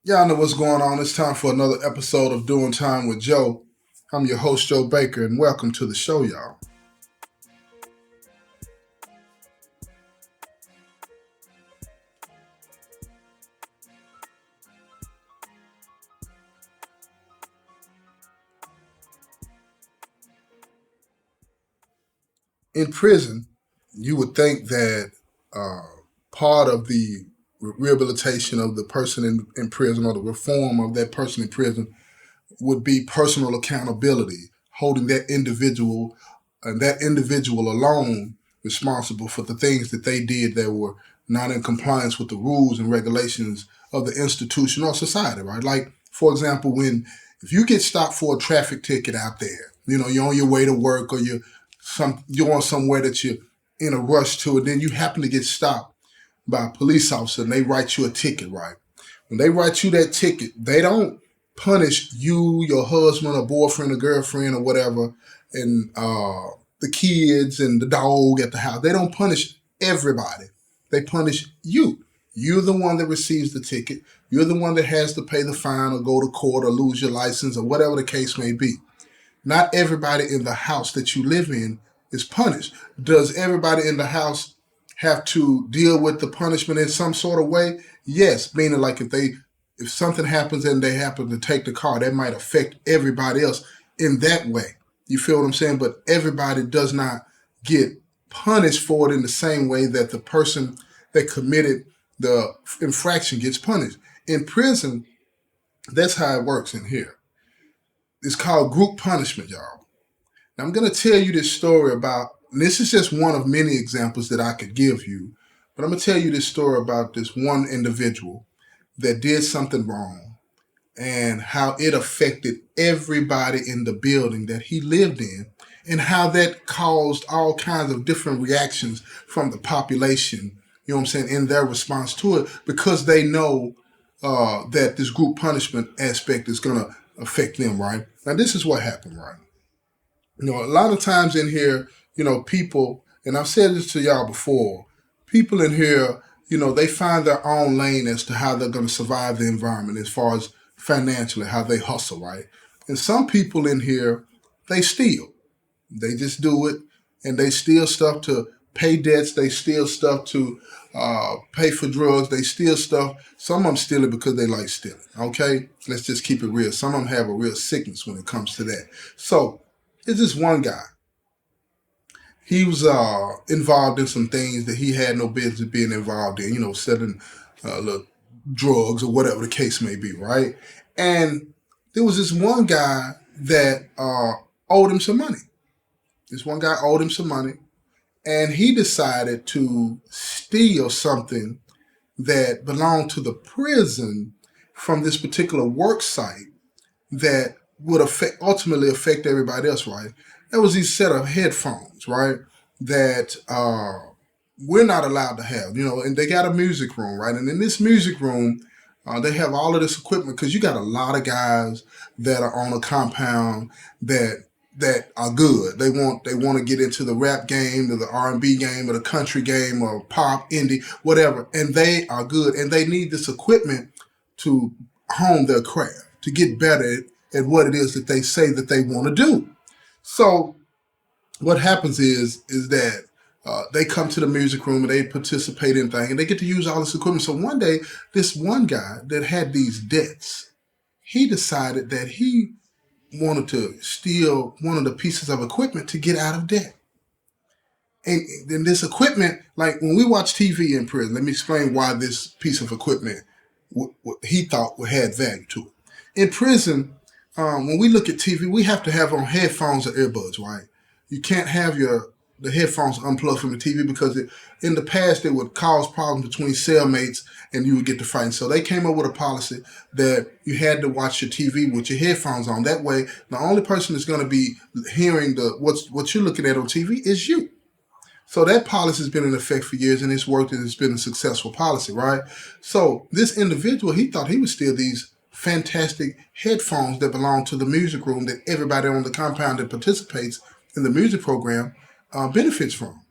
Y'all know what's going on. It's time for another episode of Doing Time with Joe. I'm your host, Joe Baker, and welcome to the show, y'all. In prison, you would think that uh, part of the rehabilitation of the person in prison or the reform of that person in prison would be personal accountability, holding that individual and that individual alone responsible for the things that they did that were not in compliance with the rules and regulations of the institution or society, right? Like, for example, when if you get stopped for a traffic ticket out there, you're on your way to work or you're on somewhere that you're in a rush to, and then you happen to get stopped by a police officer and they write you a ticket, right? When they write you that ticket, they don't punish you, your husband or boyfriend or girlfriend or whatever, and the kids and the dog at the house. They don't punish everybody. They punish you. You're the one that receives the ticket. You're the one that has to pay the fine or go to court or lose your license or whatever the case may be. Not everybody in the house that you live in is punished. Does everybody in the house have to deal with the punishment in some sort of way? Yes, meaning like if something happens and they happen to take the car, that might affect everybody else in that way. You feel what I'm saying? But everybody does not get punished for it in the same way that the person that committed the infraction gets punished. In prison, that's how it works in here. It's called group punishment, y'all. Now, I'm going to tell you this story about, and this is just one of many examples that I could give you, but I'm going to tell you this story about this one individual that did something wrong and how it affected everybody in the building that he lived in and how that caused all kinds of different reactions from the population, you know what I'm saying, in their response to it because they know that this group punishment aspect is going to affect them, right? Now, this is what happened, right? A lot of times in here, people, and I've said this to y'all before, people in here, they find their own lane as to how they're going to survive the environment as far as financially, how they hustle, right? And some people in here, they steal. They just do it, and they steal stuff to pay debts. They steal stuff to pay for drugs. They steal stuff. Some of them steal it because they like stealing, okay? Let's just keep it real. Some of them have a real sickness when it comes to that. So, it's just one guy. He was involved in some things that he had no business being involved in, selling little drugs or whatever the case may be, right? And there was this one guy that owed him some money. This one guy owed him some money, and he decided to steal something that belonged to the prison from this particular work site that would ultimately affect everybody else, right? There was these set of headphones, right? That we're not allowed to have, and they got a music room, right? And in this music room, they have all of this equipment because you got a lot of guys that are on a compound that are good. They want to get into the rap game or the R&B game or the country game or pop, indie, whatever, and they are good and they need this equipment to hone their craft, to get better at what it is that they say that they want to do. So what happens is that they come to the music room and they participate in things and they get to use all this equipment. So one day, this one guy that had these debts, he decided that he wanted to steal one of the pieces of equipment to get out of debt. And then this equipment, like when we watch TV in prison, let me explain why this piece of equipment he thought had value to it. In prison, when we look at TV, we have to have on headphones or earbuds, right? You can't have the headphones unplugged from the TV because in the past it would cause problems between cellmates and you would get to fighting. So they came up with a policy that you had to watch your TV with your headphones on. That way, the only person that's going to be hearing what you're looking at on TV is you. So that policy has been in effect for years and it's worked and it's been a successful policy, right? So this individual, he thought he would steal these fantastic headphones that belong to the music room that everybody on the compound that participates in the music program benefits from.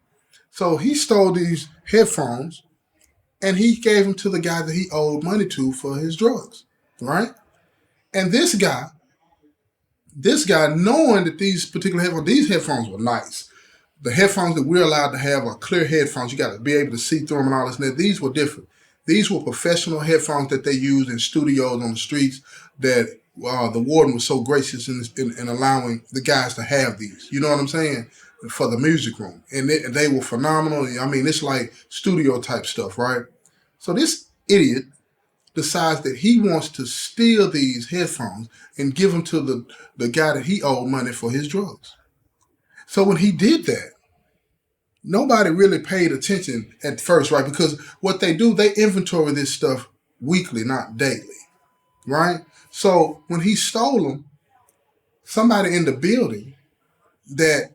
So he stole these headphones and he gave them to the guy that he owed money to for his drugs. right? And this guy, knowing that these headphones were nice. The headphones that we're allowed to have are clear headphones. You got to be able to see through them and all this. And these were different. These were professional headphones that they used in studios on the streets. That the warden was so gracious in allowing the guys to have these. You know what I'm saying? For the music room, and they were phenomenal. I mean, it's like studio type stuff, right? So this idiot decides that he wants to steal these headphones and give them to the guy that he owed money for his drugs. So when he did that, nobody really paid attention at first, right? Because what they do, they inventory this stuff weekly, not daily, right? So when he stole them, somebody in the building that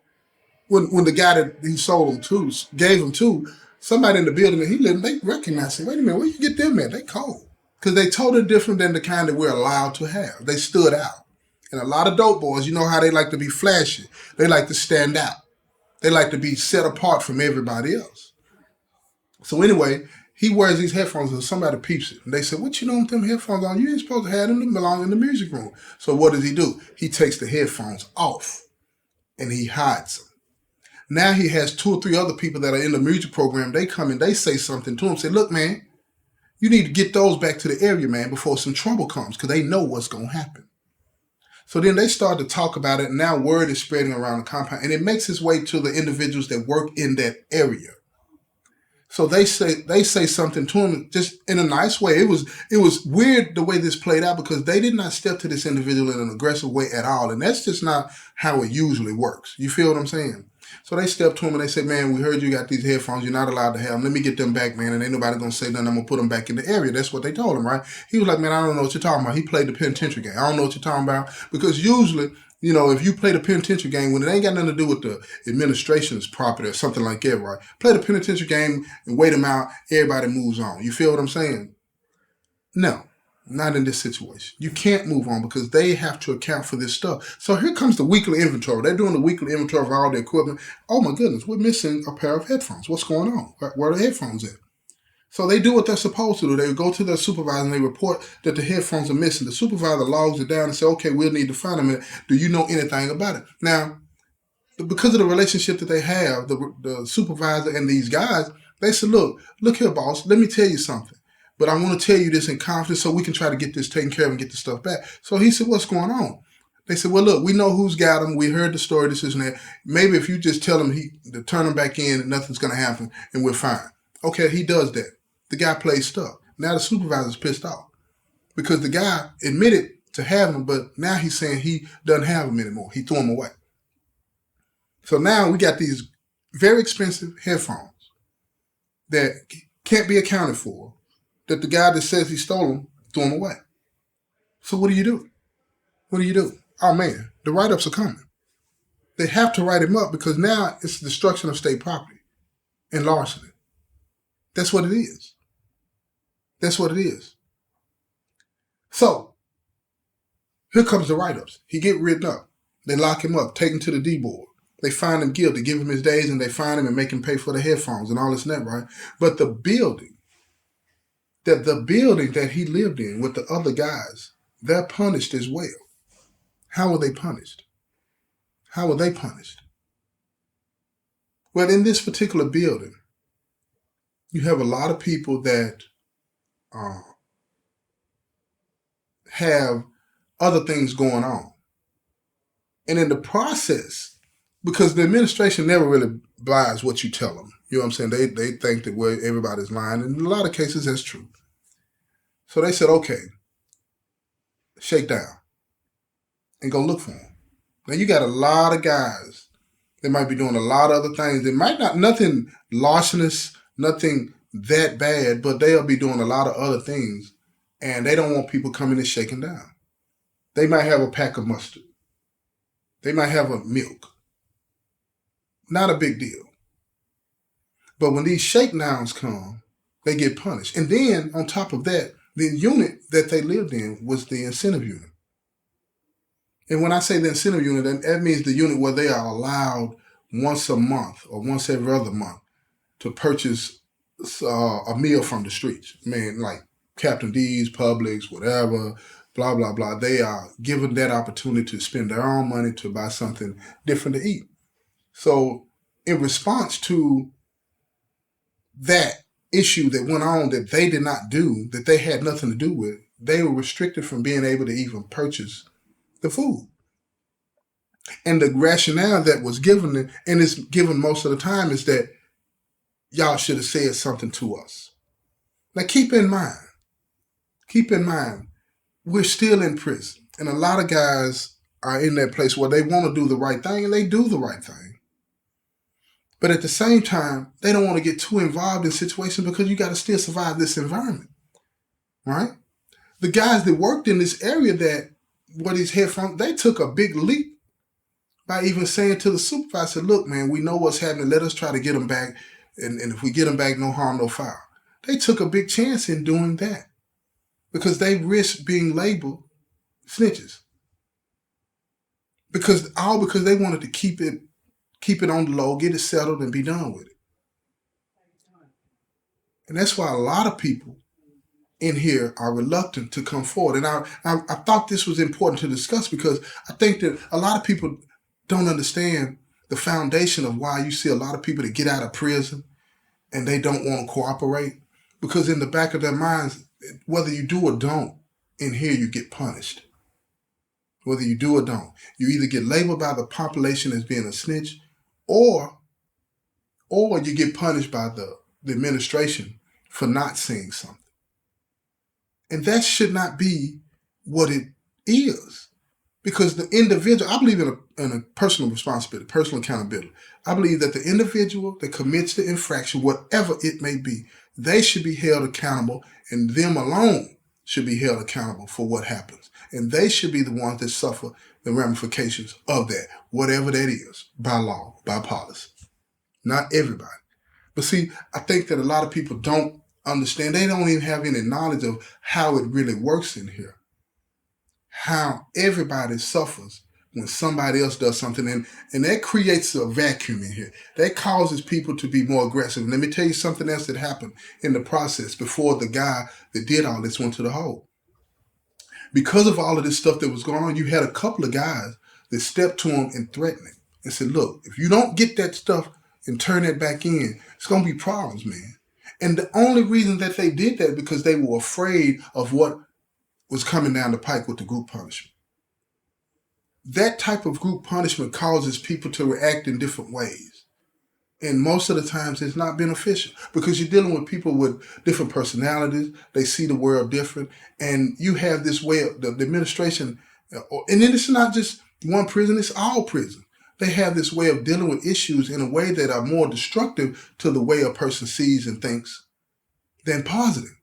when the guy that he sold them to gave them to, somebody in the building that he lived, they recognized him. Wait a minute, where you get them at? They cold. Because they totally different than the kind that we're allowed to have. They stood out. And a lot of dope boys, you know how they like to be flashy. They like to stand out. They like to be set apart from everybody else. So anyway, he wears these headphones and somebody peeps it. And they said, what you doing with them headphones on? You ain't supposed to have them. They belong in the music room. So what does he do? He takes the headphones off and he hides them. Now he has 2 or 3 other people that are in the music program. They come and they say something to him. Say, look, man, you need to get those back to the area, man, before some trouble comes, because they know what's going to happen. So then they start to talk about it, and now word is spreading around the compound, and it makes its way to the individuals that work in that area. So they say something to him just in a nice way. It was weird the way this played out because they did not step to this individual in an aggressive way at all, and that's just not how it usually works. You feel what I'm saying? So they stepped to him and they said, man, we heard you got these headphones. You're not allowed to have them. Let me get them back, man. And ain't nobody going to say nothing. I'm going to put them back in the area. That's what they told him, right? He was like, man, I don't know what you're talking about. He played the penitentiary game. I don't know what you're talking about. Because usually, you know, if you play the penitentiary game, when it ain't got nothing to do with the administration's property or something like that, right? Play the penitentiary game and wait them out. Everybody moves on. You feel what I'm saying? No. Not in this situation. You can't move on because they have to account for this stuff. So here comes the weekly inventory. They're doing the weekly inventory of all the equipment. Oh my goodness, we're missing a pair of headphones. What's going on? Where are the headphones at? So they do what they're supposed to do. They go to their supervisor and they report that the headphones are missing. The supervisor logs it down and says, okay, we'll need to find them. Do you know anything about it? Now, because of the relationship that they have, the supervisor and these guys, they said, look here, boss, let me tell you something. But I want to tell you this in confidence so we can try to get this taken care of and get the stuff back. So he said, what's going on? They said, well, look, we know who's got them. We heard the story, this and that. Maybe if you just tell him to turn them back in and nothing's going to happen and we're fine. Okay, he does that. The guy plays stuff. Now the supervisor's pissed off because the guy admitted to having them, but now he's saying he doesn't have them anymore. He threw them away. So now we got these very expensive headphones that can't be accounted for, that the guy that says he stole them threw them away. So what do you do? What do you do? Oh man, the write-ups are coming. They have to write him up because now it's destruction of state property and larceny. That's what it is. That's what it is. So here comes the write-ups. He get written up. They lock him up, take him to the D board. They find him guilty, give him his days, and they find him and make him pay for the headphones and all this and that, right? But the building that he lived in with the other guys, they're punished as well. How were they punished? How were they punished? Well, in this particular building, you have a lot of people that have other things going on. And in the process, because the administration never really buys what you tell them. You know what I'm saying? They think that everybody's lying. And in a lot of cases, that's true. So they said, okay, shake down and go look for them. Now you got a lot of guys that might be doing a lot of other things. They might not, nothing larcenous, nothing that bad, but they'll be doing a lot of other things. And they don't want people coming and shaking down. They might have a pack of mustard. They might have a milk. Not a big deal. But when these shakedowns come, they get punished. And then on top of that, the unit that they lived in was the incentive unit. And when I say the incentive unit, that means the unit where they are allowed once a month or once every other month to purchase a meal from the streets. Man, like Captain D's, Publix, whatever, blah, blah, blah. They are given that opportunity to spend their own money to buy something different to eat. So in response to that issue that went on that they did not do, that they had nothing to do with, they were restricted from being able to even purchase the food. And the rationale that was given, and it's given most of the time, is that y'all should have said something to us. Now keep in mind, we're still in prison. And a lot of guys are in that place where they want to do the right thing, and they do the right thing. But at the same time, they don't want to get too involved in situations because you got to still survive this environment, right? The guys that worked in this area that what he's here from, they took a big leap by even saying to the supervisor, look, man, we know what's happening. Let us try to get them back. And if we get them back, no harm, no foul. They took a big chance in doing that because they risked being labeled snitches. Because they wanted to keep it on the low, get it settled, and be done with it. And that's why a lot of people in here are reluctant to come forward. And I thought this was important to discuss because I think that a lot of people don't understand the foundation of why you see a lot of people that get out of prison and they don't want to cooperate. Because in the back of their minds, whether you do or don't, in here you get punished. Whether you do or don't. You either get labeled by the population as being a snitch, or you get punished by the administration for not saying something. And that should not be what it is. Because the individual, I believe in a personal responsibility, personal accountability. I believe that the individual that commits the infraction, whatever it may be, they should be held accountable, and them alone should be held accountable for what happens. And they should be the ones that suffer the ramifications of that, whatever that is, by law, by policy. Not everybody. But see, I think that a lot of people don't understand. They don't even have any knowledge of how it really works in here. How everybody suffers when somebody else does something. And that creates a vacuum in here. That causes people to be more aggressive. And let me tell you something else that happened in the process before the guy that did all this went to the hole. Because of all of this stuff that was going on, you had a couple of guys that stepped to him and threatened him and said, look, if you don't get that stuff and turn it back in, it's going to be problems, man. And the only reason that they did that because they were afraid of what was coming down the pike with the group punishment. That type of group punishment causes people to react in different ways. And most of the times it's not beneficial because you're dealing with people with different personalities. They see the world different. And you have this way of the administration, and then it's not just one prison, it's all prison. They have this way of dealing with issues in a way that are more destructive to the way a person sees and thinks than positive.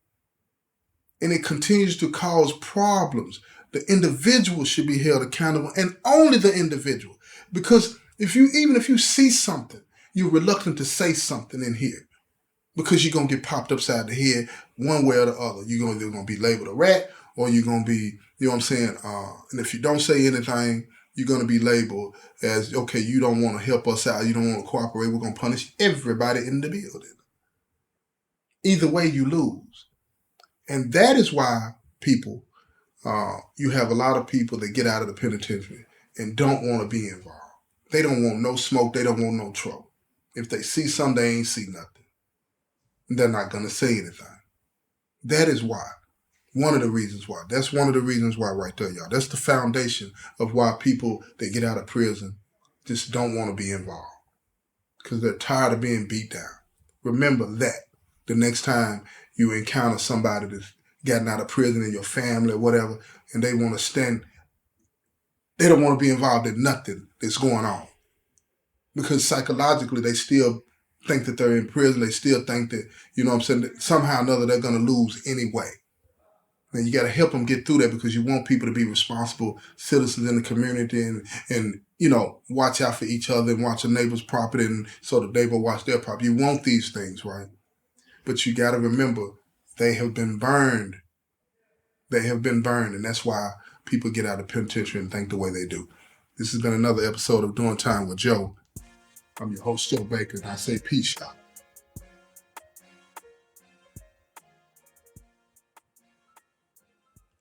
And it continues to cause problems. The individual should be held accountable, and only the individual. Because even if you see something, you're reluctant to say something in here because you're going to get popped upside the head one way or the other. You're either going to be labeled a rat or you're going to be, you know what I'm saying? And if you don't say anything, you're going to be labeled as, okay, you don't want to help us out. You don't want to cooperate. We're going to punish everybody in the building. Either way, you lose. And that is why you have a lot of people that get out of the penitentiary and don't want to be involved. They don't want no smoke. They don't want no trouble. If they see something, they ain't see nothing. They're not going to say anything. That is why. One of the reasons why. That's one of the reasons why right there, y'all. That's the foundation of why people that get out of prison just don't want to be involved. Because they're tired of being beat down. Remember that the next time you encounter somebody that's gotten out of prison in your family or whatever, and they want to stand, they don't want to be involved in nothing that's going on. Because psychologically, they still think that they're in prison. They still think that, you know what I'm saying, that somehow or another they're going to lose anyway. And you got to help them get through that because you want people to be responsible citizens in the community and you know, watch out for each other and watch a neighbor's property and so the neighbor watch their property. You want these things, right? But you got to remember, they have been burned. They have been burned, and that's why people get out of penitentiary and think the way they do. This has been another episode of Doing Time with Joe. I'm your host, Joe Baker, and I say peace out.